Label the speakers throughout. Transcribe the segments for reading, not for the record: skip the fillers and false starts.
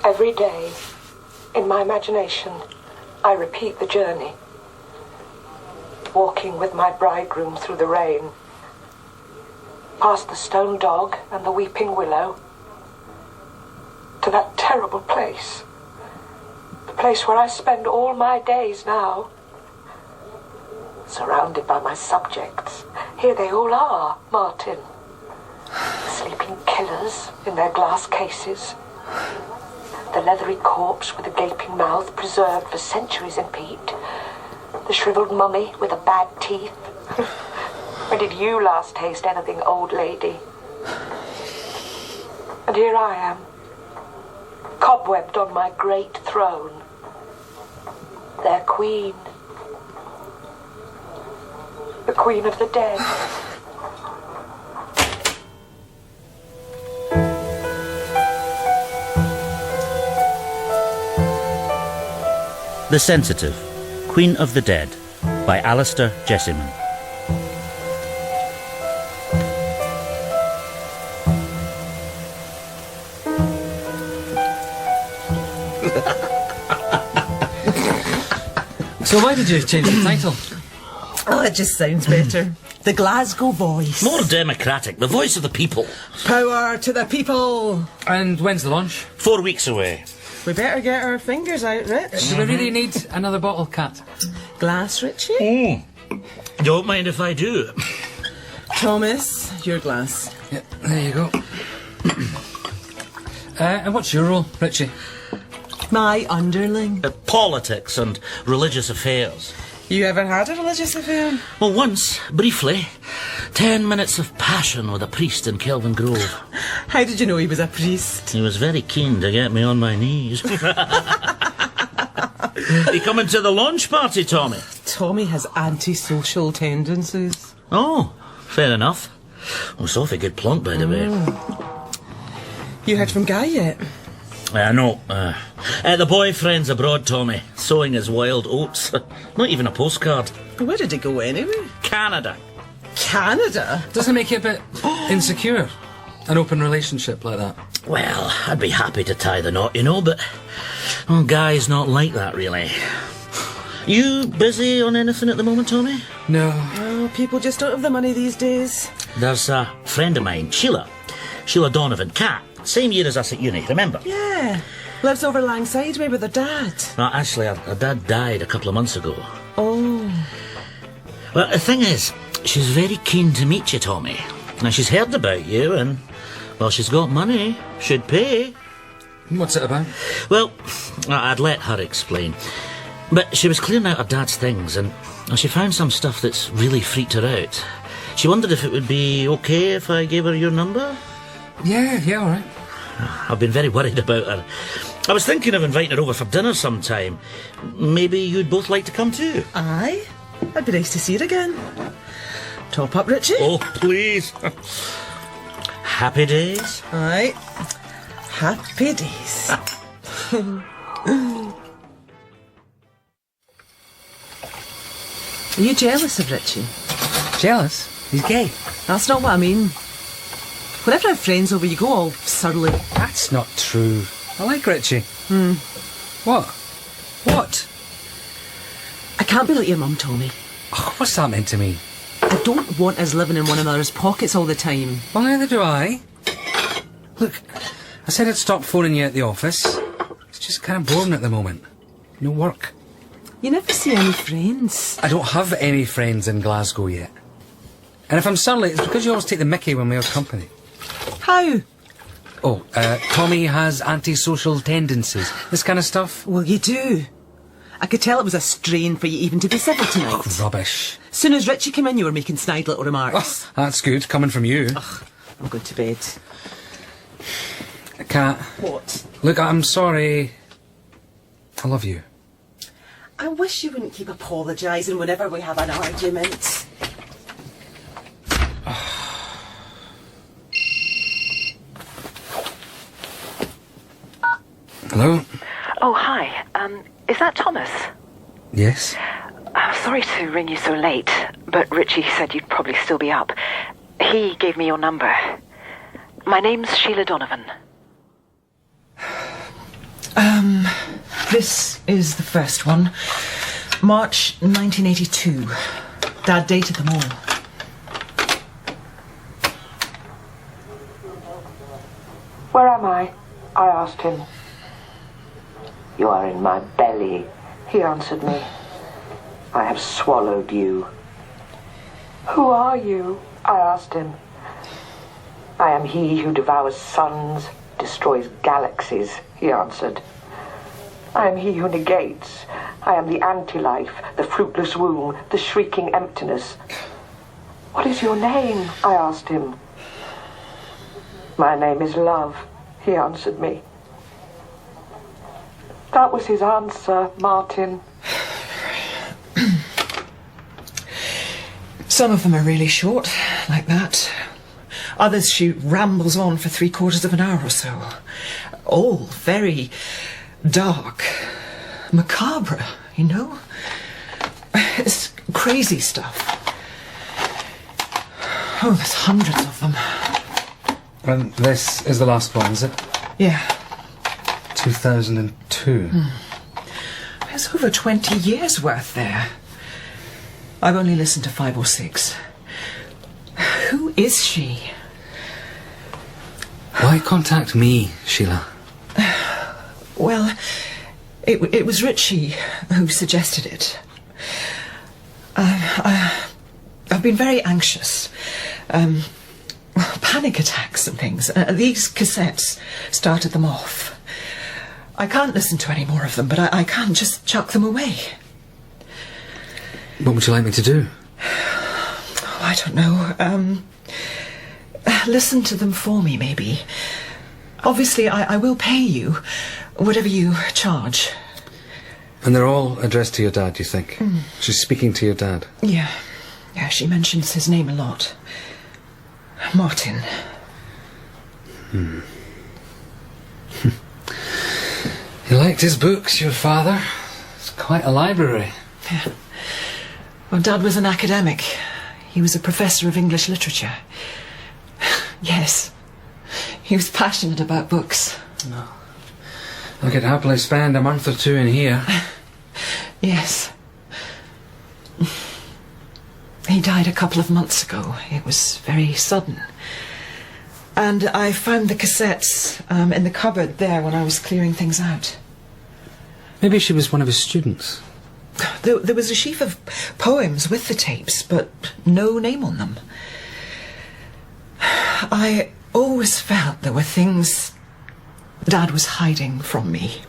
Speaker 1: Every day, in my imagination, I repeat the journey. Walking with my bridegroom through the rain, past the stone dog and the weeping willow, to that terrible place. The place where I spend all my days now. Surrounded by my subjects. Here they all are, Martin. Sleeping killers in their glass cases. The leathery corpse with a gaping mouth preserved for centuries in peat. The shriveled mummy with the bad teeth. When did you last taste anything, old lady? And here I am, cobwebbed on my great throne. Their queen. The queen of the dead.
Speaker 2: The Sensitive, Queen of the Dead, by Alistair, Jessiman.
Speaker 3: So why did you change the title?
Speaker 4: Oh, it just sounds better. The Glasgow voice.
Speaker 2: More democratic, the voice of the people.
Speaker 4: Power to the people.
Speaker 3: And when's the launch?
Speaker 2: 4 weeks away.
Speaker 4: We better get our fingers out, Rich.
Speaker 3: Do we really need another bottle, Cat?
Speaker 4: Glass, Richie?
Speaker 2: Don't mind if I do.
Speaker 4: Thomas, your glass.
Speaker 3: Yeah, there you go. And what's your role, Richie?
Speaker 4: My underling.
Speaker 2: Politics and religious affairs.
Speaker 4: You ever had a religious affair?
Speaker 2: Well, once, briefly. 10 minutes of passion with a priest in Kelvin Grove.
Speaker 4: How did you know he was a priest?
Speaker 2: He was very keen to get me on my knees. You coming to the launch party, Tommy?
Speaker 4: Tommy has antisocial tendencies.
Speaker 2: Oh, fair enough. Well, Sophie, good plonk, by the way.
Speaker 4: You heard from Guy yet?
Speaker 2: No. The boyfriend's abroad, Tommy, sowing his wild oats. Not even a postcard.
Speaker 4: Where did he go anyway?
Speaker 2: Canada.
Speaker 4: Canada?
Speaker 3: Doesn't it make you a bit insecure? An open relationship like that?
Speaker 2: Well, I'd be happy to tie the knot, you know, but Guy's not like that, really. You busy on anything at the moment, Tommy?
Speaker 3: No.
Speaker 4: Oh, people just don't have the money these days.
Speaker 2: There's a friend of mine, Sheila. Sheila Donovan, Cat. Same year as us at uni, remember?
Speaker 4: Yeah. Lives over Laing Sideway with her dad.
Speaker 2: No, actually, her dad died a couple of months ago.
Speaker 4: Oh.
Speaker 2: Well, the thing is, she's very keen to meet you, Tommy. Now, she's heard about you and, well, she's got money. Should pay.
Speaker 3: What's it about?
Speaker 2: Well, I'd let her explain. But she was clearing out her dad's things and she found some stuff that's really freaked her out. She wondered if it would be okay if I gave her your number.
Speaker 3: Yeah, all right.
Speaker 2: I've been very worried about her. I was thinking of inviting her over for dinner sometime. Maybe you'd both like to come too?
Speaker 4: Aye. It'd be nice to see her again. Top up, Richie?
Speaker 2: Oh, please. Happy days?
Speaker 4: Aye. Happy days. Are you jealous of Richie?
Speaker 3: Jealous? He's gay.
Speaker 4: That's not what I mean. Whenever I have friends over, you go all surly.
Speaker 3: That's not true. I like Richie. What? What?
Speaker 4: I can't be like your mum, Tommy.
Speaker 3: Oh, what's that meant to mean?
Speaker 4: I don't want us living in one another's pockets all the time.
Speaker 3: Well, neither do I. Look, I said I'd stop phoning you at the office. It's just kind of boring at the moment. No work.
Speaker 4: You never see any friends.
Speaker 3: I don't have any friends in Glasgow yet. And if I'm surly, it's because you always take the mickey when we have company.
Speaker 4: How?
Speaker 3: Oh, Tommy has antisocial tendencies. This kind of stuff.
Speaker 4: Well, you do. I could tell it was a strain for you even to be civil tonight.
Speaker 3: Oh, rubbish.
Speaker 4: Soon as Richie came in, you were making snide little remarks.
Speaker 3: Oh, that's good, coming from you.
Speaker 4: Ugh, I'm going to bed.
Speaker 3: Cat.
Speaker 4: What?
Speaker 3: Look, I'm sorry. I love you.
Speaker 4: I wish you wouldn't keep apologising whenever we have an argument.
Speaker 3: Hello?
Speaker 1: Oh, hi. Is that Thomas?
Speaker 3: Yes?
Speaker 1: Sorry to ring you so late, but Richie said you'd probably still be up. He gave me your number. My name's Sheila Donovan.
Speaker 5: This is the first one. March 1982. Dad dated them all.
Speaker 1: Where am I? I asked him. You are in my belly, he answered me. I have swallowed you. Who are you? I asked him. I am he who devours suns, destroys galaxies, he answered. I am he who negates. I am the anti-life, the fruitless womb, the shrieking emptiness. What is your name? I asked him. My name is Love, he answered me. That was his answer, Martin.
Speaker 5: Some of them are really short, like that. Others she rambles on for 3/4 of an hour or so. All very dark, macabre, you know? It's crazy stuff. Oh, there's hundreds of them.
Speaker 3: And this is the last one, is it?
Speaker 5: Yeah.
Speaker 3: 2002.
Speaker 5: There's over 20 years worth there. I've only listened to 5 or 6. Who is she?
Speaker 3: Why contact me, Sheila?
Speaker 5: Well, it was Richie who suggested it. I've been very anxious. Panic attacks and things. These cassettes started them off. I can't listen to any more of them, but I can't just chuck them away.
Speaker 3: What would you like me to do?
Speaker 5: Oh, I don't know. Listen to them for me, maybe. Obviously, I will pay you, whatever you charge.
Speaker 3: And they're all addressed to your dad, you think? She's speaking to your dad?
Speaker 5: Yeah, she mentions his name a lot. Martin.
Speaker 3: He liked his books, your father. It's quite a library.
Speaker 5: Yeah. Well, Dad was an academic. He was a professor of English literature. Yes. He was passionate about books.
Speaker 3: No. I could happily spend a month or 2 in here.
Speaker 5: Yes. He died a couple of months ago. It was very sudden. And I found the cassettes in the cupboard there when I was clearing things out.
Speaker 3: Maybe she was one of his students.
Speaker 5: There was a sheaf of poems with the tapes, but no name on them. I always felt there were things Dad was hiding from me.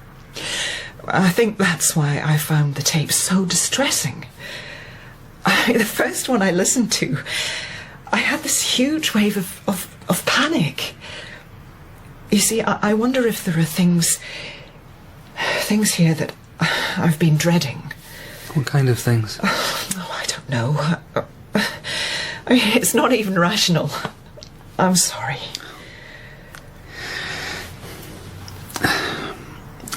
Speaker 5: I think that's why I found the tapes so distressing. The first one I listened to, I had this huge wave of panic. You see, I wonder if there are things here that I've been dreading.
Speaker 3: What kind of things?
Speaker 5: Oh, I don't know. I mean, it's not even rational. I'm sorry.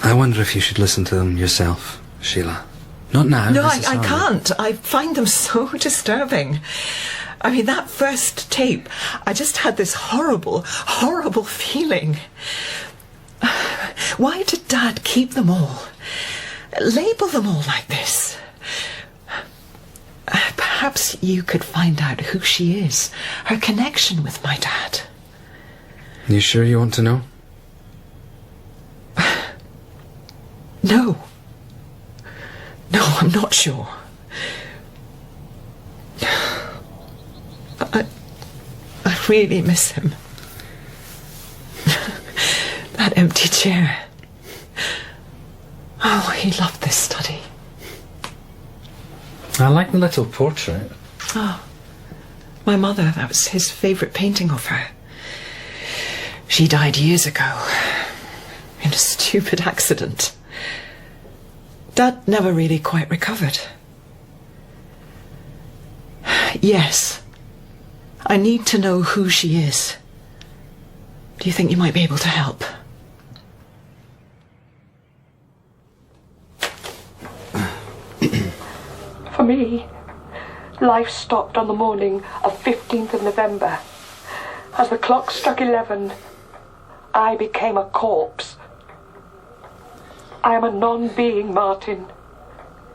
Speaker 3: I wonder if you should listen to them yourself, Sheila. Not now.
Speaker 5: No, I can't. I find them so disturbing. I mean, that first tape, I just had this horrible, horrible feeling. Why did Dad keep them all? Label them all like this? Perhaps you could find out who she is, her connection with my dad.
Speaker 3: You sure you want to know?
Speaker 5: No. No, I'm not sure. I really miss him. That empty chair. Oh, he loved this study.
Speaker 3: I like the little portrait.
Speaker 5: Oh, my mother, that was his favourite painting of her. She died years ago in a stupid accident. Dad never really quite recovered. Yes, I need to know who she is. Do you think you might be able to help?
Speaker 1: For me, life stopped on the morning of 15th of November. As the clock struck 11, I became a corpse. I am a non-being, Martin,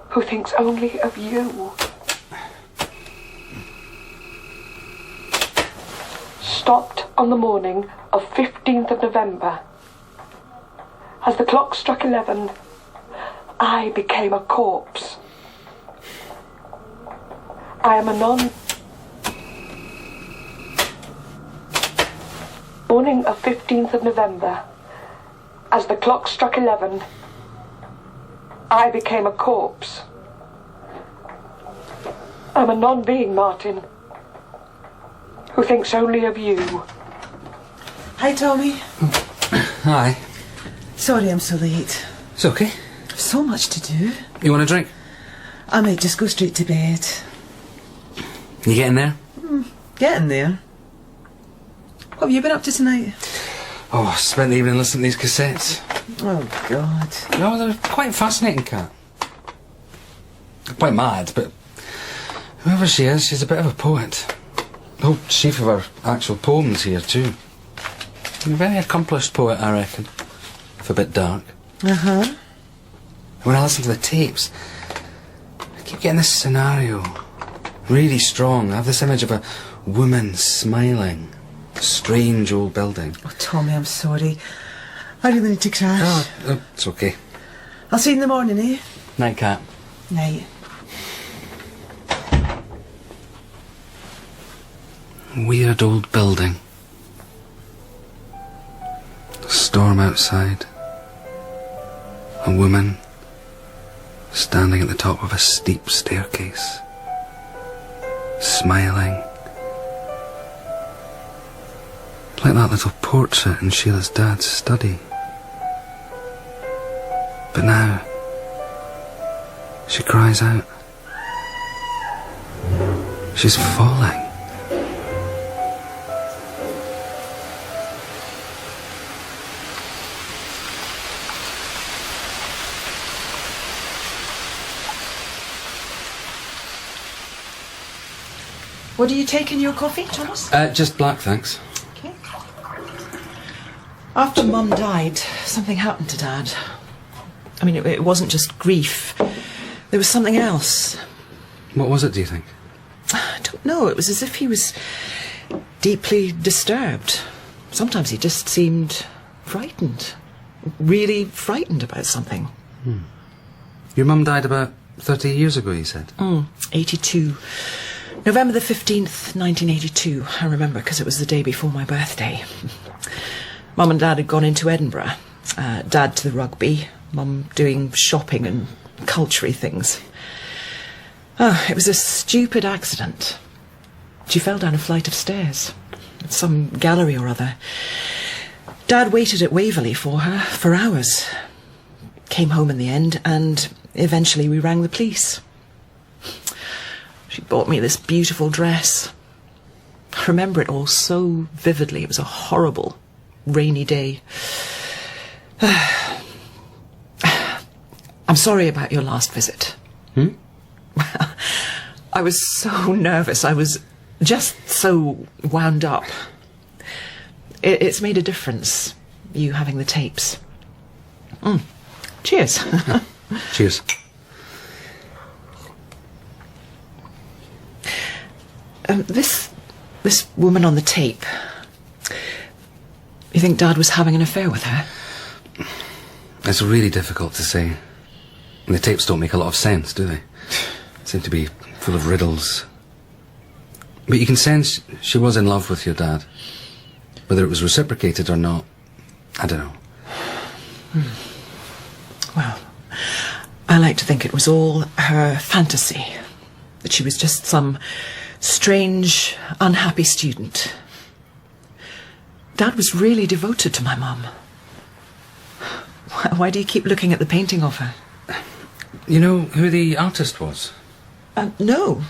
Speaker 1: who thinks only of you. Stopped on the morning of 15th of November. As the clock struck 11, I became a corpse. I am a Morning of 15th of November. As the clock struck 11, I became a corpse. I'm a non-being, Martin, who thinks only of you.
Speaker 4: Hi, Tommy.
Speaker 3: Hi.
Speaker 4: Sorry I'm so late.
Speaker 3: It's okay.
Speaker 4: So much to do.
Speaker 3: You want a drink?
Speaker 4: I might just go straight to bed.
Speaker 3: You getting there?
Speaker 4: Getting there. What have you been up to tonight?
Speaker 3: Oh, I spent the evening listening to these cassettes.
Speaker 4: Oh, God.
Speaker 3: No, they're quite fascinating, Cat. Quite mad, but whoever she is, she's a bit of a poet. The whole sheaf of her actual poems here, too. A very accomplished poet, I reckon. If a bit dark.
Speaker 4: Uh-huh.
Speaker 3: When I listen to the tapes, I keep getting this scenario. Really strong. I have this image of a woman smiling. A strange old building.
Speaker 4: Oh, Tommy, I'm sorry. I really need to crash.
Speaker 3: Oh, it's okay.
Speaker 4: I'll see you in the morning, eh?
Speaker 3: Night, Cat.
Speaker 4: Night.
Speaker 3: Weird old building. A storm outside. A woman standing at the top of a steep staircase. Smiling. Like that little portrait in Sheila's dad's study. But now, she cries out. She's falling.
Speaker 5: What do you take in your coffee, Thomas?
Speaker 3: Just black, thanks.
Speaker 5: Okay. After Mum died, something happened to Dad. I mean, it wasn't just grief. There was something else.
Speaker 3: What was it, do you think?
Speaker 5: I don't know. It was as if he was deeply disturbed. Sometimes he just seemed frightened. Really frightened about something.
Speaker 3: Your mum died about 30 years ago, you said?
Speaker 5: 82. November the 15th, 1982. I remember because it was the day before my birthday. Mum and Dad had gone into Edinburgh. Dad to the rugby. Mum doing shopping and culture-y things. Oh, it was a stupid accident. She fell down a flight of stairs. At some gallery or other. Dad waited at Waverley for her for hours. Came home in the end and eventually we rang the police. She bought me this beautiful dress. I remember it all so vividly. It was a horrible, rainy day. I'm sorry about your last visit. I was so nervous. I was just so wound up. It's made a difference, you having the tapes. Cheers.
Speaker 3: Cheers.
Speaker 5: This woman on the tape, you think Dad was having an affair with her?
Speaker 3: It's really difficult to say. The tapes don't make a lot of sense, do they? Seem to be full of riddles. But you can sense she was in love with your dad. Whether it was reciprocated or not, I don't know.
Speaker 5: Well, I like to think it was all her fantasy. That she was just some strange, unhappy student. Dad was really devoted to my mum. Why do you keep looking at the painting of her?
Speaker 3: You know who the artist was?
Speaker 5: No.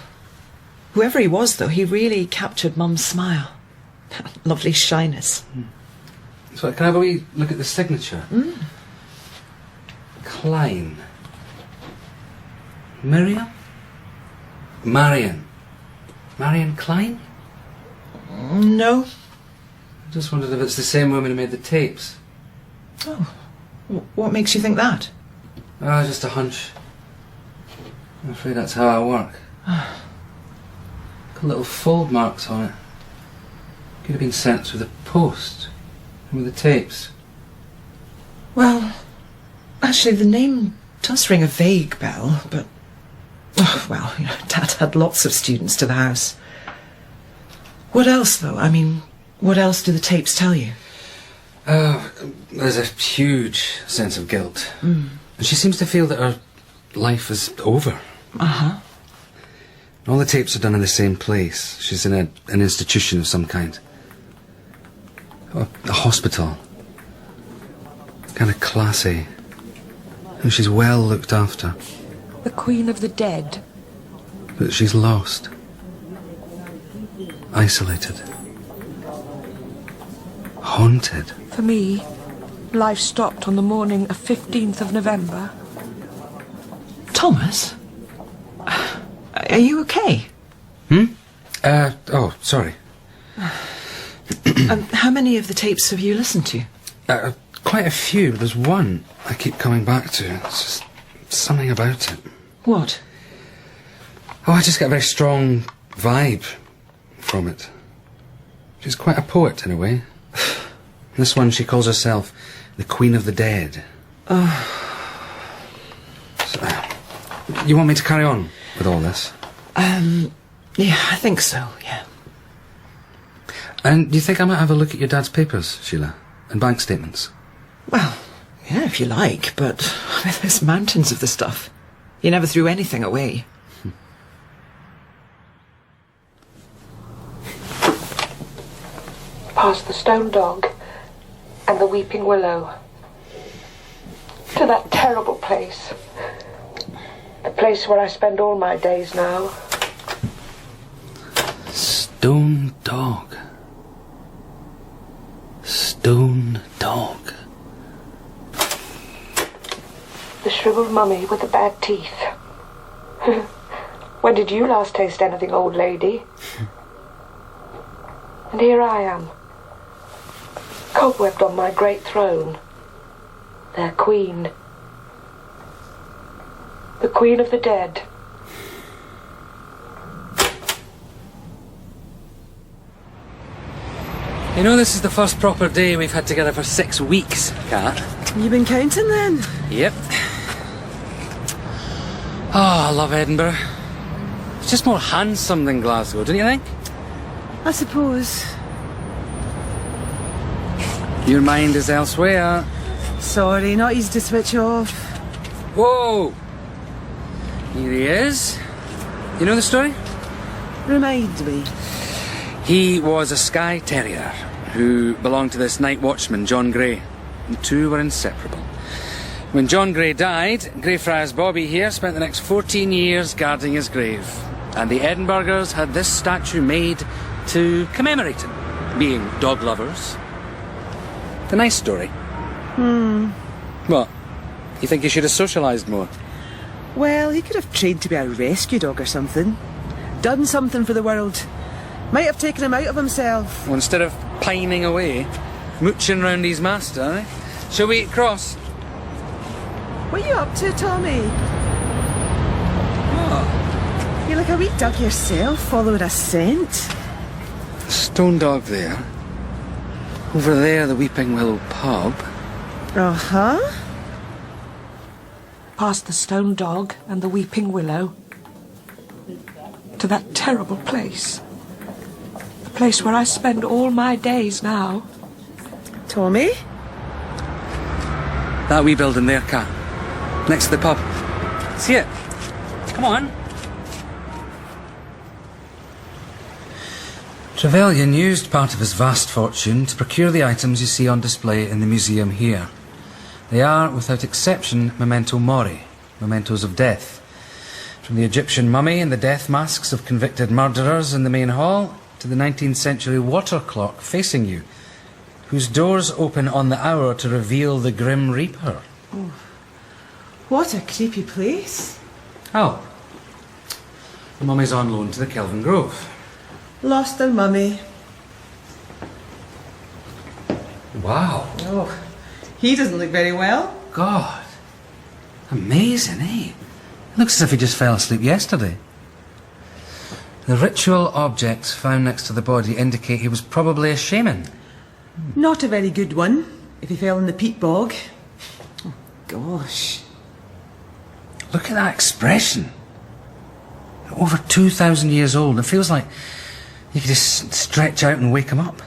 Speaker 5: Whoever he was, though, he really captured Mum's smile. Lovely shyness.
Speaker 3: So can I have a wee look at the signature? Klein. Miriam? Marion Klein?
Speaker 5: No.
Speaker 3: I just wondered if it's the same woman who made the tapes.
Speaker 5: Oh. What makes you think that?
Speaker 3: Ah, just a hunch. I'm afraid that's how I work. Got little fold marks on it. Could have been sent through the post. And with the tapes.
Speaker 5: Well, actually, the name does ring a vague bell, but... Oh, well, you know, Dad had lots of students to the house. What else, though? I mean, what else do the tapes tell you?
Speaker 3: There's a huge sense of guilt. And she seems to feel that her life is over.
Speaker 5: Uh-huh.
Speaker 3: All the tapes are done in the same place. She's in an institution of some kind. A hospital. Kind of classy. And she's well looked after.
Speaker 1: The Queen of the Dead.
Speaker 3: But she's lost. Isolated. Haunted.
Speaker 1: For me, life stopped on the morning of 15th of November.
Speaker 5: Thomas? Are you okay?
Speaker 3: Oh, sorry.
Speaker 5: How many of the tapes have you listened to?
Speaker 3: Quite a few. There's one I keep coming back to. It's just something about it.
Speaker 5: What?
Speaker 3: Oh, I just get a very strong vibe from it. She's quite a poet, in a way. This one, she calls herself the Queen of the Dead. So, you want me to carry on with all this?
Speaker 5: Yeah, I think so, yeah.
Speaker 3: And do you think I might have a look at your dad's papers, Sheila? And bank statements?
Speaker 5: Well, yeah, if you like, but I mean, there's mountains of the stuff. You never threw anything away.
Speaker 1: Past the stone dog and the weeping willow. To that terrible place. The place where I spend all my days now.
Speaker 3: Stone dog. Stone dog.
Speaker 1: The shriveled mummy with the bad teeth. When did you last taste anything, old lady? And here I am, cobwebbed on my great throne. Their queen. The Queen of the Dead.
Speaker 3: You know, this is the first proper day we've had together for 6 weeks, Kat.
Speaker 4: You been counting then?
Speaker 3: Yep. Oh, I love Edinburgh. It's just more handsome than Glasgow, don't you think?
Speaker 4: I suppose.
Speaker 3: Your mind is elsewhere.
Speaker 4: Sorry, not easy to switch off.
Speaker 3: Whoa! Here he is. You know the story?
Speaker 4: Remind me.
Speaker 3: He was a Skye Terrier who belonged to this night watchman, John Gray. The two were inseparable. When John Gray died, Greyfriars Bobby here spent the next 14 years guarding his grave. And the Edinburghers had this statue made to commemorate him, being dog lovers. The nice story. What? You think he should have socialised more?
Speaker 4: Well, he could have trained to be a rescue dog or something. Done something for the world. Might have taken him out of himself.
Speaker 3: Well, instead of pining away, mooching round his master, eh? Shall we cross?
Speaker 4: What are you up to, Tommy?
Speaker 3: What?
Speaker 4: You're like a wee dog yourself, following a scent.
Speaker 3: Stone dog there. Over there, the Weeping Willow pub.
Speaker 4: Uh-huh.
Speaker 1: Past the stone dog and the weeping willow. To that terrible place. The place where I spend all my days now.
Speaker 4: Tommy?
Speaker 3: That wee building there, Kat. Next to the pub. See it? Come on. Trevelyan used part of his vast fortune to procure the items you see on display in the museum here. They are, without exception, memento mori, mementos of death. From the Egyptian mummy and the death masks of convicted murderers in the main hall, to the 19th century water clock facing you, whose doors open on the hour to reveal the Grim Reaper.
Speaker 4: Oh. What a creepy place.
Speaker 3: Oh. The mummy's on loan to the Kelvin Grove.
Speaker 4: Lost their mummy.
Speaker 3: Wow.
Speaker 4: Oh, he doesn't look very well.
Speaker 3: God. Amazing, eh? It looks as if he just fell asleep yesterday. The ritual objects found next to the body indicate he was probably a shaman.
Speaker 4: Not a very good one, if he fell in the peat bog. Oh, gosh.
Speaker 3: Look at that expression. Over 2,000 years old. It feels like you could just stretch out and wake him up.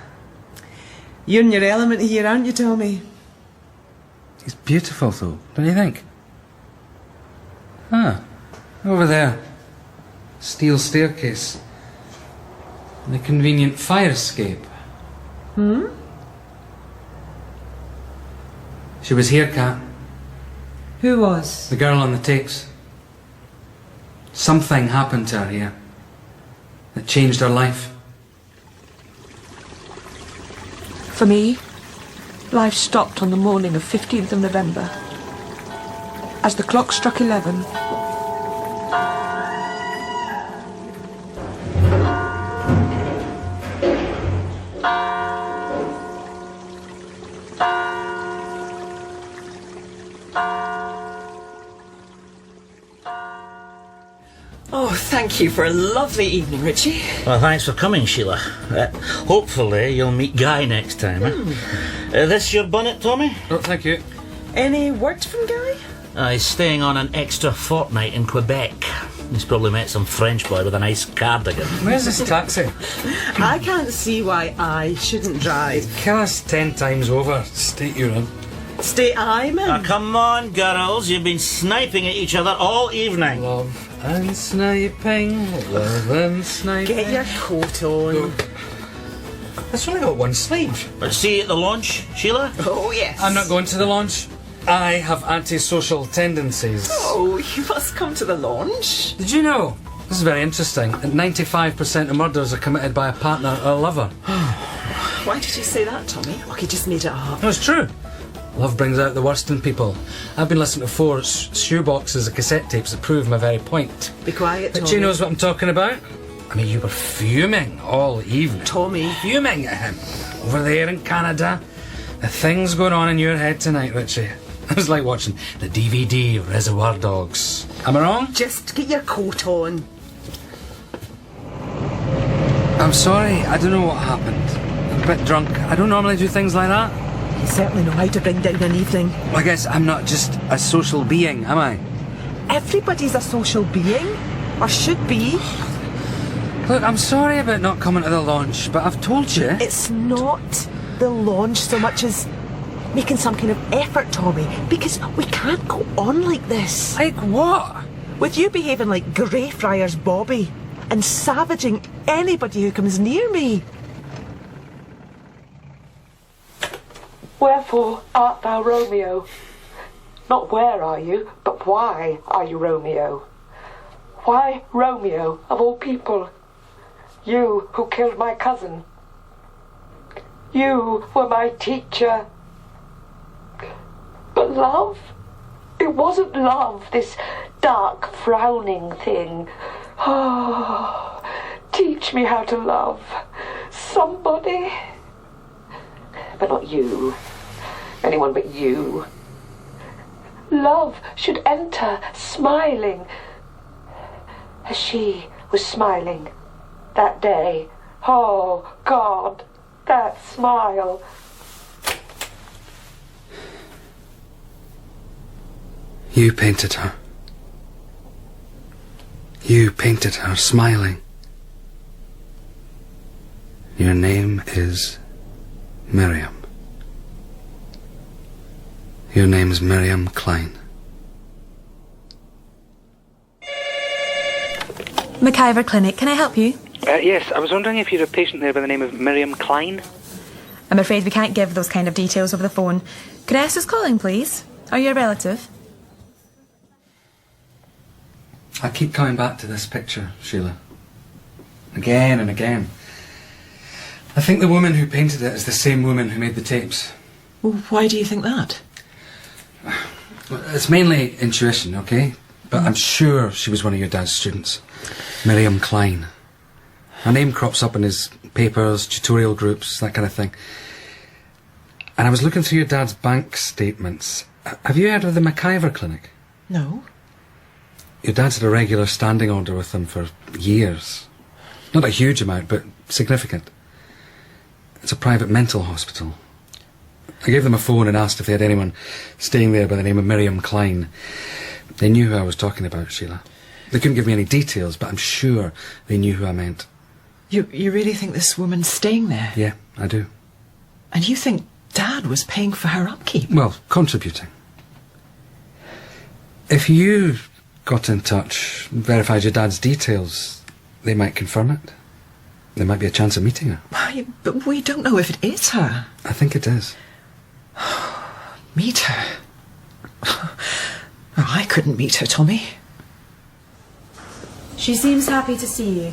Speaker 4: You're in your element here, aren't you, Tommy?
Speaker 3: He's beautiful, though, don't you think? Ah, over there. Steel staircase. And a convenient fire escape. She was here, Kat.
Speaker 4: Who was?
Speaker 3: The girl on the tapes. Something happened to her here that changed her life.
Speaker 1: For me, life stopped on the morning of 15th of November. As the clock struck 11,
Speaker 5: Oh, thank you for a lovely evening, Richie.
Speaker 2: Well, thanks for coming, Sheila. Hopefully you'll meet Guy next time. This your bonnet, Tommy?
Speaker 3: Oh, thank you.
Speaker 4: Any word from Guy?
Speaker 2: He's staying on an extra fortnight in Quebec. He's probably met some French boy with a nice cardigan.
Speaker 3: Where's this taxi?
Speaker 4: I can't see why I shouldn't drive.
Speaker 3: Kill us 10 times over. State you're in.
Speaker 4: Stay I'm in.
Speaker 2: Come on, girls. You've been sniping at each other all evening.
Speaker 3: Love and sniping, love and sniping.
Speaker 4: Get your coat on.
Speaker 3: It's only got one sleeve.
Speaker 2: But see you at the launch, Sheila?
Speaker 4: Oh, yes.
Speaker 3: I'm not going to the launch. I have antisocial tendencies.
Speaker 5: Oh, you must come to the launch.
Speaker 3: Did you know? This is very interesting. That 95% of murders are committed by a partner or a lover.
Speaker 5: Why did you say that, Tommy? Oh, he just made it up.
Speaker 3: No, it's true. Love brings out the worst in people. I've been listening to 4 shoeboxes of cassette tapes that prove my very point.
Speaker 4: Be quiet, Tommy.
Speaker 3: But she knows what I'm talking about. I mean, you were fuming all evening.
Speaker 4: Tommy.
Speaker 3: Fuming at him. Over there in Canada. The things going on in your head tonight, Richie. It was like watching the DVD Reservoir Dogs. Am I wrong?
Speaker 4: Just get your coat on.
Speaker 3: I'm sorry, I don't know what happened. I'm a bit drunk. I don't normally do things like that.
Speaker 4: You certainly know how to bring down an evening.
Speaker 3: Well, I guess I'm not just a social being, am I?
Speaker 4: Everybody's a social being. Or should be.
Speaker 3: Look, I'm sorry about not coming to the launch, but I've told you.
Speaker 4: It's not the launch so much as making some kind of effort, Tommy. Because we can't go on like this.
Speaker 3: Like what?
Speaker 4: With you behaving like Greyfriars Bobby and savaging anybody who comes near me.
Speaker 1: wherefore art thou Romeo? Not where are you, but why are you Romeo? Why Romeo, of all people? You who killed my cousin. You were my teacher. But love? It wasn't love, this dark, frowning thing. Oh, teach me how to love. Somebody. But not you. Anyone but you. Love should enter smiling, as she was smiling that day. Oh, God, that smile.
Speaker 3: You painted her. You painted her smiling. Your name is Miriam. Your name's Miriam Klein.
Speaker 6: McIver Clinic, can I help you?
Speaker 7: Yes, I was wondering if you're a patient there by the name of Miriam Klein.
Speaker 6: I'm afraid we can't give those kind of details over the phone. Could I ask who's calling, please? Are you a relative?
Speaker 3: I keep coming back to this picture, Sheila. Again and again. I think the woman who painted it is the same woman who made the tapes.
Speaker 5: Well, why do you think that?
Speaker 3: It's mainly intuition, okay? But I'm sure she was one of your dad's students. Miriam Klein. Her name crops up in his papers, tutorial groups, that kind of thing. And I was looking through your dad's bank statements. Have you heard of the MacIver Clinic?
Speaker 5: No.
Speaker 3: Your dad's had a regular standing order with them for years. Not a huge amount, but significant. It's a private mental hospital. I gave them a phone and asked if they had anyone staying there by the name of Miriam Klein. They knew who I was talking about, Sheila. They couldn't give me any details, but I'm sure they knew who I meant.
Speaker 5: You really think this woman's staying there?
Speaker 3: Yeah, I do.
Speaker 5: And you think Dad was paying for her upkeep?
Speaker 3: Well, contributing. If you got in touch, verified your dad's details, they might confirm it. There might be a chance of meeting her.
Speaker 5: But we don't know if it is her.
Speaker 3: I think it is.
Speaker 5: Meet her? I couldn't meet her, Tommy.
Speaker 6: She seems happy to see you,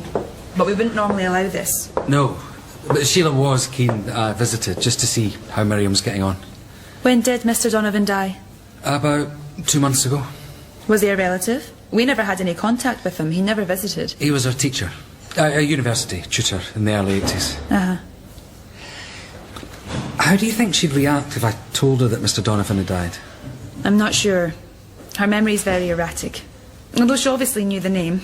Speaker 6: but we wouldn't normally allow this.
Speaker 3: No, but Sheila was keen I visited just to see how Miriam's getting on.
Speaker 6: When did Mr. Donovan die?
Speaker 3: About 2 months ago.
Speaker 6: Was he a relative? We never had any contact with him. He never visited.
Speaker 3: He was our teacher. A university tutor in the early 80s.
Speaker 6: Uh-huh.
Speaker 3: How do you think she'd react if I told her that Mr. Donovan had died?
Speaker 6: I'm not sure. Her memory's very erratic. Although she obviously knew the name.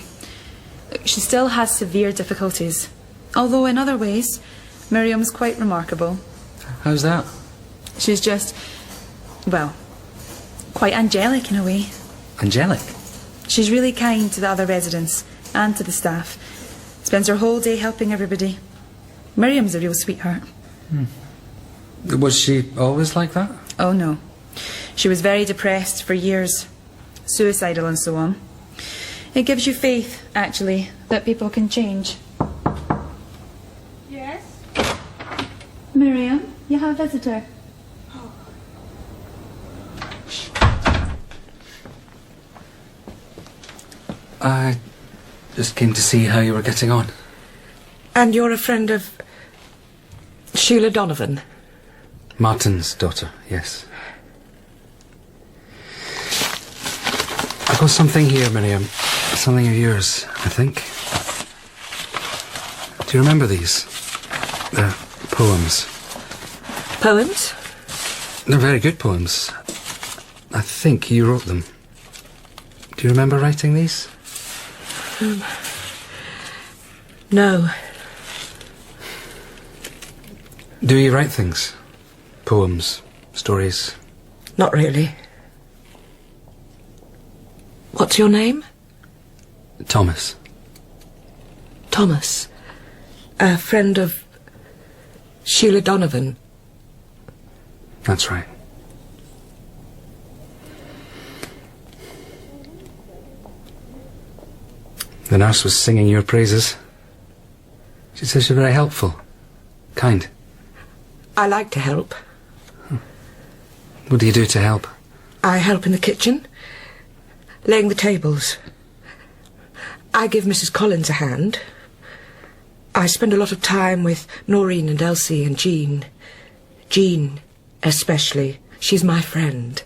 Speaker 6: She still has severe difficulties. Although in other ways, Miriam's quite remarkable.
Speaker 3: How's that?
Speaker 6: She's just, well, quite angelic in a way.
Speaker 3: Angelic?
Speaker 6: She's really kind to the other residents and to the staff. Spends her whole day helping everybody. Miriam's a real sweetheart.
Speaker 3: Was she always like that?
Speaker 6: Oh no. She was very depressed for years. Suicidal and so on. It gives you faith, actually, that people can change.
Speaker 8: Yes?
Speaker 6: Miriam, you have a visitor.
Speaker 3: I just came to see how you were getting on.
Speaker 8: And you're a friend of Sheila Donovan?
Speaker 3: Martin's daughter, yes. I've got something here, Miriam. Something of yours, I think. Do you remember these? They're poems.
Speaker 8: Poems?
Speaker 3: They're very good poems. I think you wrote them. Do you remember writing these?
Speaker 8: No.
Speaker 3: Do you write things? Poems, stories?
Speaker 8: Not really. What's your name?
Speaker 3: Thomas.
Speaker 8: Thomas. A friend of Sheila Donovan.
Speaker 3: That's right. The nurse was singing your praises. She says you're very helpful. Kind.
Speaker 8: I like to help.
Speaker 3: What do you do to help?
Speaker 8: I help in the kitchen, laying the tables. I give Mrs. Collins a hand. I spend a lot of time with Noreen and Elsie and Jean. Jean, especially. She's my friend.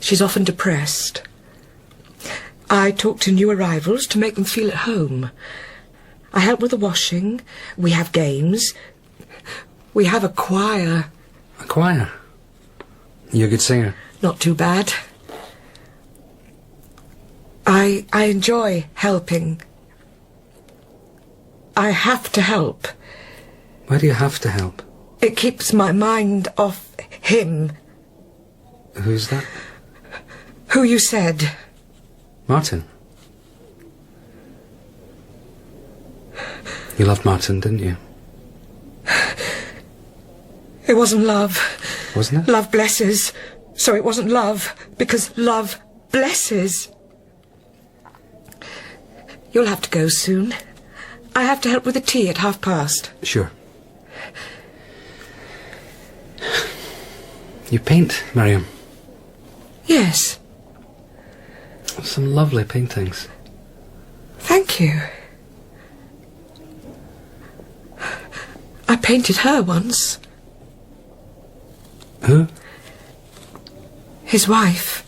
Speaker 8: She's often depressed. I talk to new arrivals to make them feel at home. I help with the washing. We have games. We have a choir.
Speaker 3: A choir? You're a good singer.
Speaker 8: Not too bad. I enjoy helping. I have to help.
Speaker 3: Why do you have to help?
Speaker 8: It keeps my mind off him.
Speaker 3: Who's that?
Speaker 8: Who you said.
Speaker 3: Martin. You loved Martin, didn't you?
Speaker 8: It wasn't love.
Speaker 3: Wasn't it?
Speaker 8: Love blesses. So it wasn't love, because love blesses. You'll have to go soon. I have to help with the tea at past.
Speaker 3: Sure. You paint, Miriam?
Speaker 8: Yes.
Speaker 3: Some lovely paintings.
Speaker 8: Thank you. I painted her once.
Speaker 3: Who?
Speaker 8: His wife.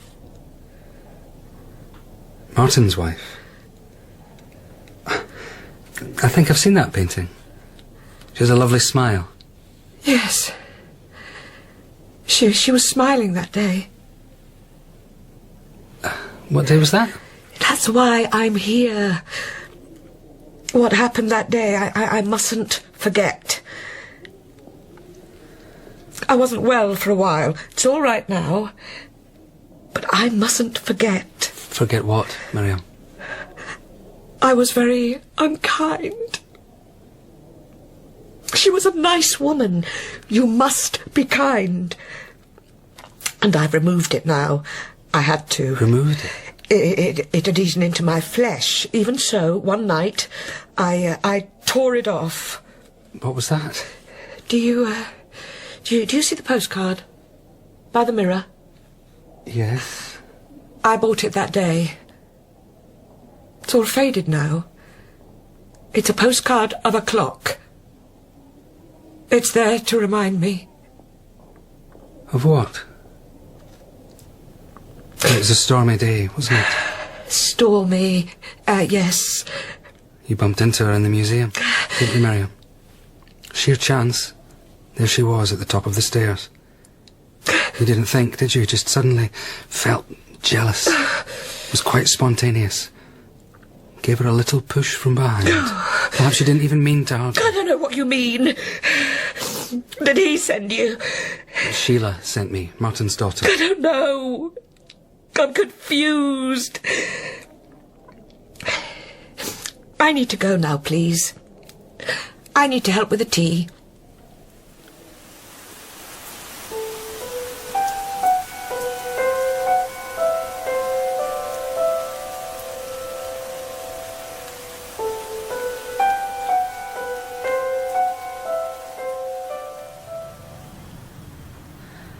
Speaker 3: Martin's wife. I think I've seen that painting. She has a lovely smile.
Speaker 8: Yes. She was smiling that day.
Speaker 3: What day was that?
Speaker 8: That's why I'm here. What happened that day, I mustn't forget. I wasn't well for a while. It's all right now. But I mustn't forget.
Speaker 3: Forget what, Miriam?
Speaker 8: I was very unkind. She was a nice woman. You must be kind. And I've removed it now. I had to.
Speaker 3: Removed it?
Speaker 8: It had eaten into my flesh. Even so, one night, I tore it off.
Speaker 3: What was that?
Speaker 8: Do you see the postcard? By the mirror?
Speaker 3: Yes.
Speaker 8: I bought it that day. It's all faded now. It's a postcard of a clock. It's there to remind me.
Speaker 3: Of what? It was a stormy day, wasn't it?
Speaker 8: Stormy, yes.
Speaker 3: You bumped into her in the museum, didn't you, Miriam? Sheer chance. There she was at the top of the stairs. You didn't think, did you? Just suddenly felt jealous. It was quite spontaneous. Gave her a little push from behind. Perhaps you didn't even mean to hug her.
Speaker 8: I don't know what you mean. Did he send you?
Speaker 3: Sheila sent me, Martin's daughter.
Speaker 8: I don't know. I'm confused. I need to go now, please. I need to help with the tea.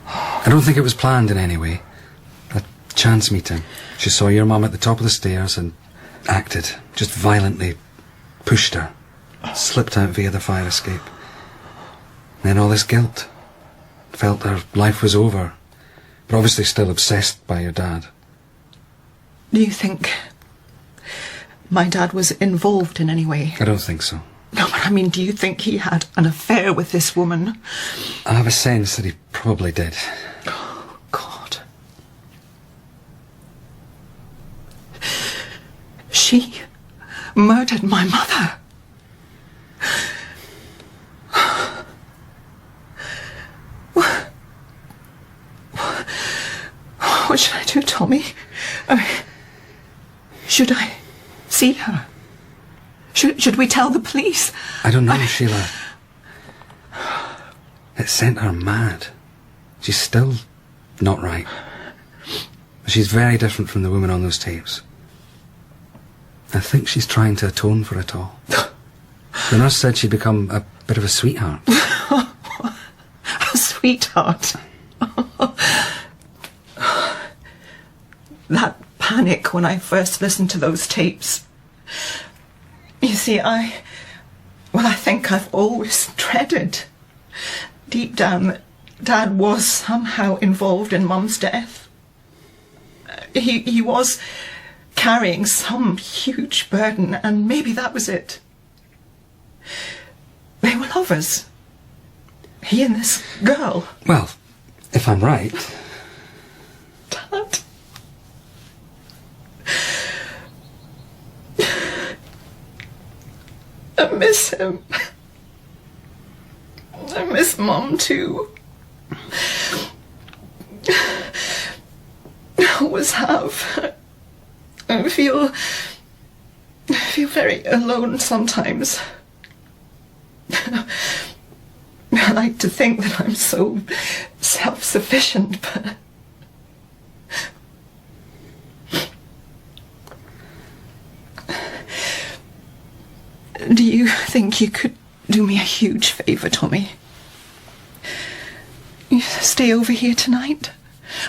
Speaker 3: I don't think it was planned in any way. A chance meeting. She saw your mum at the top of the stairs and acted, just violently pushed her, slipped out via the fire escape. Then all this guilt. Felt her life was over, but obviously still obsessed by your dad.
Speaker 5: Do you think my dad was involved in any way?
Speaker 3: I don't think so.
Speaker 5: No, but I mean, do you think he had an affair with this woman?
Speaker 3: I have a sense that he probably did.
Speaker 5: Oh, God. She murdered my mother. What should I do, Tommy? Should I see her? Should we tell the police?
Speaker 3: I don't know, Sheila. It sent her mad. She's still not right. She's very different from the woman on those tapes. I think she's trying to atone for it all. The nurse said she'd become a bit of a sweetheart.
Speaker 5: A sweetheart? That panic when I first listened to those tapes. You see, I think I've always dreaded, deep down, that Dad was somehow involved in Mum's death. He was carrying some huge burden, and maybe that was it. They were lovers. He and this girl.
Speaker 3: Well, if I'm right...
Speaker 5: Dad... I miss him. I miss Mum too. I always have. I feel very alone sometimes. I like to think that I'm so self-sufficient, but... Do you think you could do me a huge favour, Tommy? You stay over here tonight?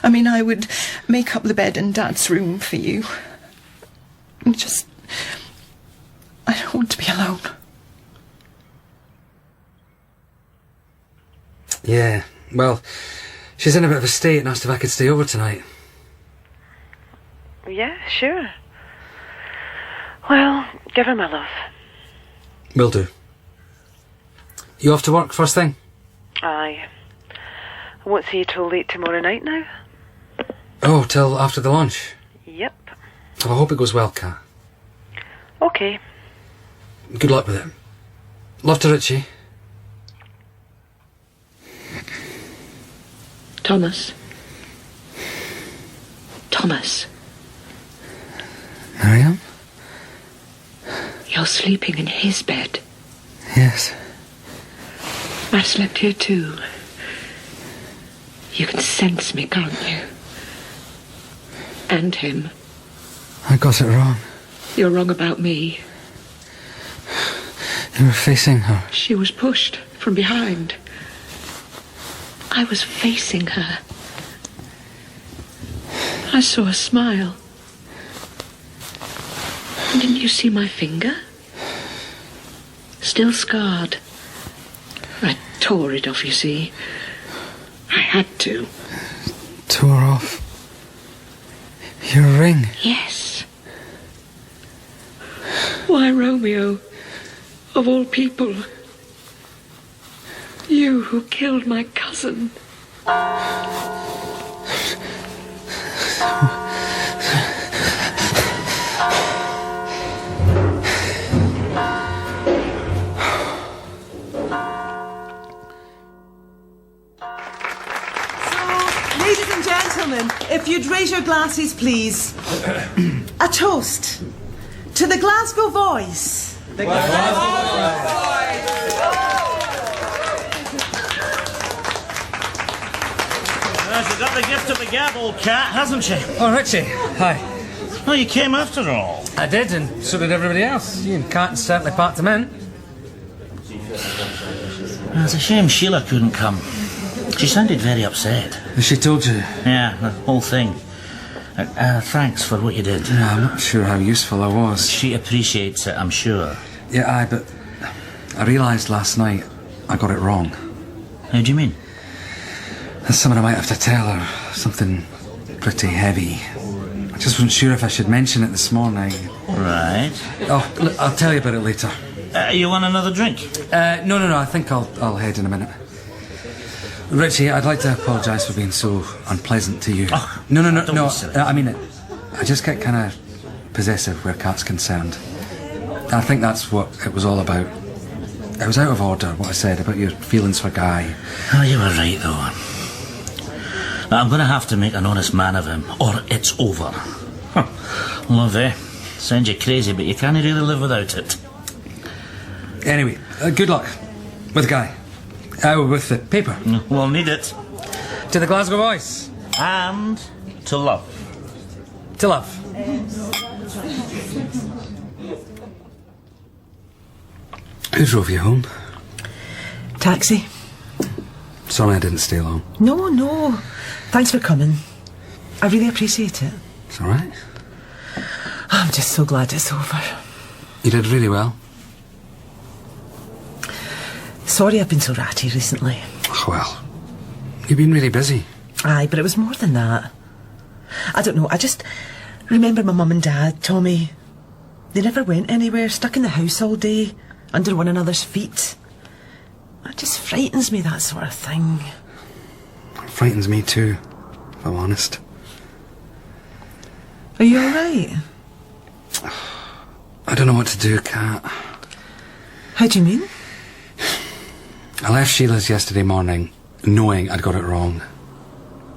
Speaker 5: I mean, I would make up the bed in Dad's room for you. I don't want to be alone.
Speaker 3: Yeah, well, she's in a bit of a state and asked if I could stay over tonight.
Speaker 1: Yeah, sure. Well, give her my love.
Speaker 3: Will do. You off to work first thing?
Speaker 1: Aye. I won't see you till late tomorrow night now.
Speaker 3: Oh, till after the lunch?
Speaker 1: Yep.
Speaker 3: I hope it goes well, Kat.
Speaker 7: Okay.
Speaker 3: Good luck with it. Love to Richie.
Speaker 8: Thomas. Thomas.
Speaker 3: Miriam?
Speaker 8: You're sleeping in his bed.
Speaker 3: Yes.
Speaker 8: I've slept here too. You can sense me, can't you? And him.
Speaker 3: I got it wrong.
Speaker 8: You're wrong about me.
Speaker 3: You were facing her.
Speaker 8: She was pushed from behind. I was facing her. I saw a smile. Didn't you see my finger? Still scarred. I tore it off, you see. I had to.
Speaker 3: Tore off your ring?
Speaker 8: Yes. Why, Romeo, of all people, you who killed my cousin.
Speaker 4: Ladies and gentlemen, if you'd raise your glasses, please. A toast to the Glasgow voice. The Glasgow
Speaker 2: She's got the gift of the gab, old cat, hasn't she?
Speaker 9: Oh, Richie. Hi.
Speaker 2: Oh, you came after all.
Speaker 9: I did, and so did everybody else. You and Kat certainly packed them in.
Speaker 2: It's a shame Sheila couldn't come. She sounded very upset.
Speaker 3: She told you?
Speaker 2: Yeah, the whole thing. Thanks for what you did.
Speaker 3: Yeah, I'm not sure how useful I was.
Speaker 2: She appreciates it, I'm sure.
Speaker 3: Yeah, but I realised last night I got it wrong.
Speaker 2: How do you mean?
Speaker 3: There's something I might have to tell her. Something pretty heavy. I just wasn't sure if I should mention it this morning.
Speaker 2: Right.
Speaker 3: Oh, look, I'll tell you about it later.
Speaker 2: You want another drink?
Speaker 3: No. I think I'll head in a minute. Richie, I'd like to apologise for being so unpleasant to you.
Speaker 2: Oh,
Speaker 3: No.
Speaker 2: I
Speaker 3: I mean, I just get kind of possessive where Kat's concerned. I think that's what it was all about. It was out of order, what I said about your feelings for Guy.
Speaker 2: Oh, you were right, though. I'm going to have to make an honest man of him, or it's over. Love, eh? Sounds you crazy, but you can't really live without it.
Speaker 3: Anyway, good luck with Guy. With the paper.
Speaker 2: We'll need it.
Speaker 9: To the Glasgow voice.
Speaker 2: And to love.
Speaker 9: To love.
Speaker 3: Who drove you home?
Speaker 4: Taxi.
Speaker 3: Sorry I didn't stay long.
Speaker 4: No. Thanks for coming. I really appreciate it.
Speaker 3: It's all right.
Speaker 4: I'm just so glad it's over.
Speaker 3: You did really well.
Speaker 4: Sorry I've been so ratty recently.
Speaker 3: Oh, well, you've been really busy.
Speaker 4: Aye, but it was more than that. I don't know, I just remember my mum and dad, Tommy. They never went anywhere, stuck in the house all day, under one another's feet. It just frightens me, that sort of thing.
Speaker 3: It frightens me too, if I'm honest.
Speaker 4: Are you all right?
Speaker 3: I don't know what to do, Kat.
Speaker 4: How do you mean?
Speaker 3: I left Sheila's yesterday morning knowing I'd got it wrong.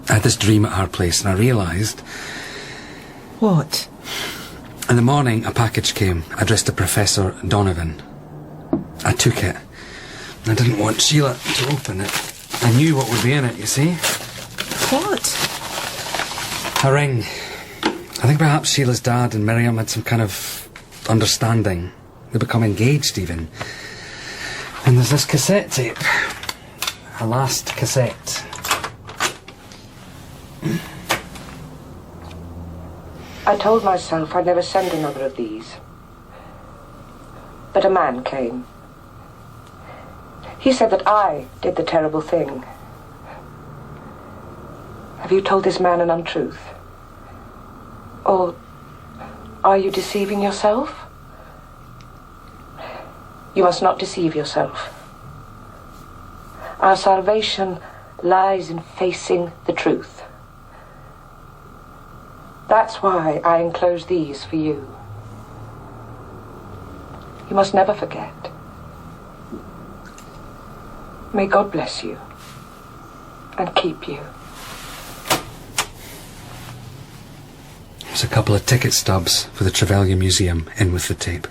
Speaker 3: I had this dream at her place and I realised...
Speaker 4: What?
Speaker 3: In the morning a package came addressed to Professor Donovan. I took it. I didn't want Sheila to open it. I knew what would be in it, you see.
Speaker 4: What?
Speaker 3: A ring. I think perhaps Sheila's dad and Miriam had some kind of understanding. They become engaged even. And there's this cassette tape. A last cassette.
Speaker 1: I told myself I'd never send another of these. But a man came. He said that I did the terrible thing. Have you told this man an untruth? Or are you deceiving yourself? You must not deceive yourself. Our salvation lies in facing the truth. That's why I enclose these for you. You must never forget. May God bless you and keep you.
Speaker 3: There's a couple of ticket stubs for the Trevelyan Museum in with the tape.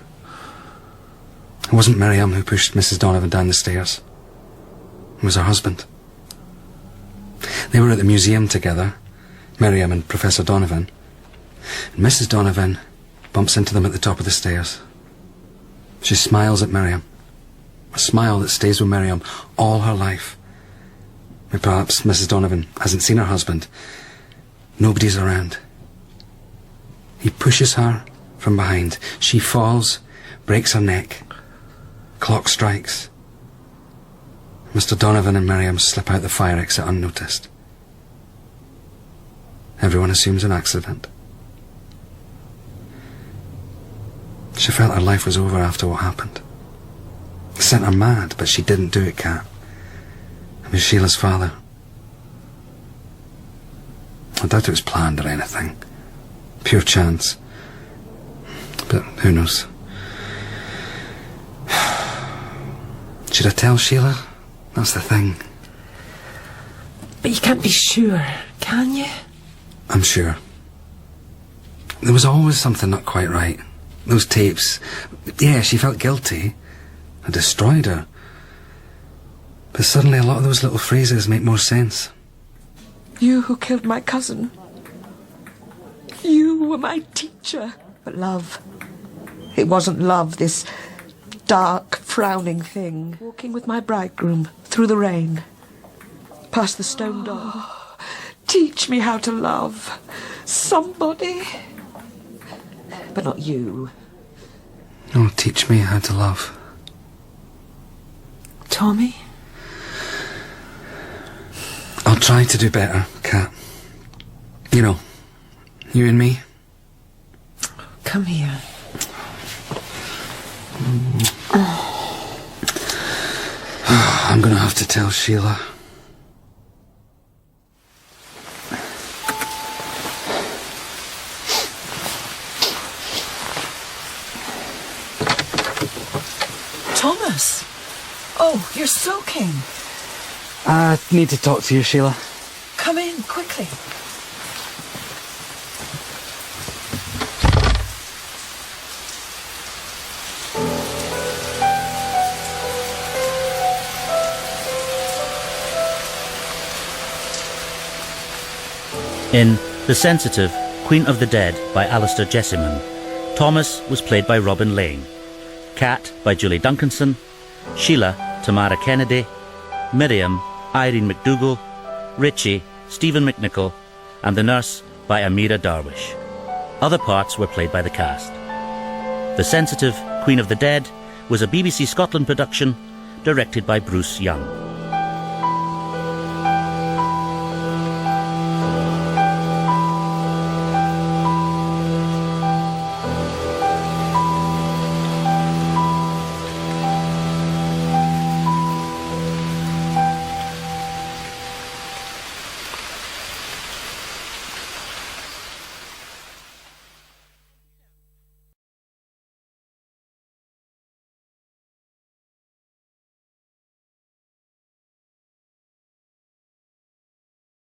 Speaker 3: It wasn't Miriam who pushed Mrs. Donovan down the stairs. It was her husband. They were at the museum together, Miriam and Professor Donovan, and Mrs. Donovan bumps into them at the top of the stairs. She smiles at Miriam, a smile that stays with Miriam all her life. Or perhaps Mrs. Donovan hasn't seen her husband. Nobody's around. He pushes her from behind. She falls, breaks her neck. Clock strikes. Mr. Donovan and Miriam slip out the fire exit unnoticed. Everyone assumes an accident. She felt her life was over after what happened. It sent her mad, but she didn't do it, Kat. It was Sheila's father. I doubt it was planned or anything. Pure chance. But who knows? Should I tell Sheila? That's the thing.
Speaker 5: But you can't be sure, can you?
Speaker 3: I'm sure. There was always something not quite right. Those tapes. Yeah, she felt guilty. I destroyed her. But suddenly a lot of those little phrases make more sense.
Speaker 8: You who killed my cousin. You were my teacher. But love. It wasn't love, this dark, frowning thing. Walking with my bridegroom through the rain. Past the stone door. Teach me how to love. Somebody. But not you.
Speaker 3: Oh, teach me how to love.
Speaker 5: Tommy?
Speaker 3: I'll try to do better, Kat. You know, you and me.
Speaker 5: Come here.
Speaker 3: I'm gonna have to tell Sheila.
Speaker 5: Thomas! Oh, you're soaking.
Speaker 9: I need to talk to you, Sheila.
Speaker 5: Come in, quickly.
Speaker 2: In The Sensitive, Queen of the Dead by Alistair Jessiman, Thomas was played by Robin Laing, Kat by Julie Duncanson, Sheila, Tamara Kennedy, Miriam, Irene MacDougall, Richie, Stephen McNicoll, and the nurse by Amiera Darwish. Other parts were played by the cast. The Sensitive, Queen of the Dead was a BBC Scotland production, directed by Bruce Young.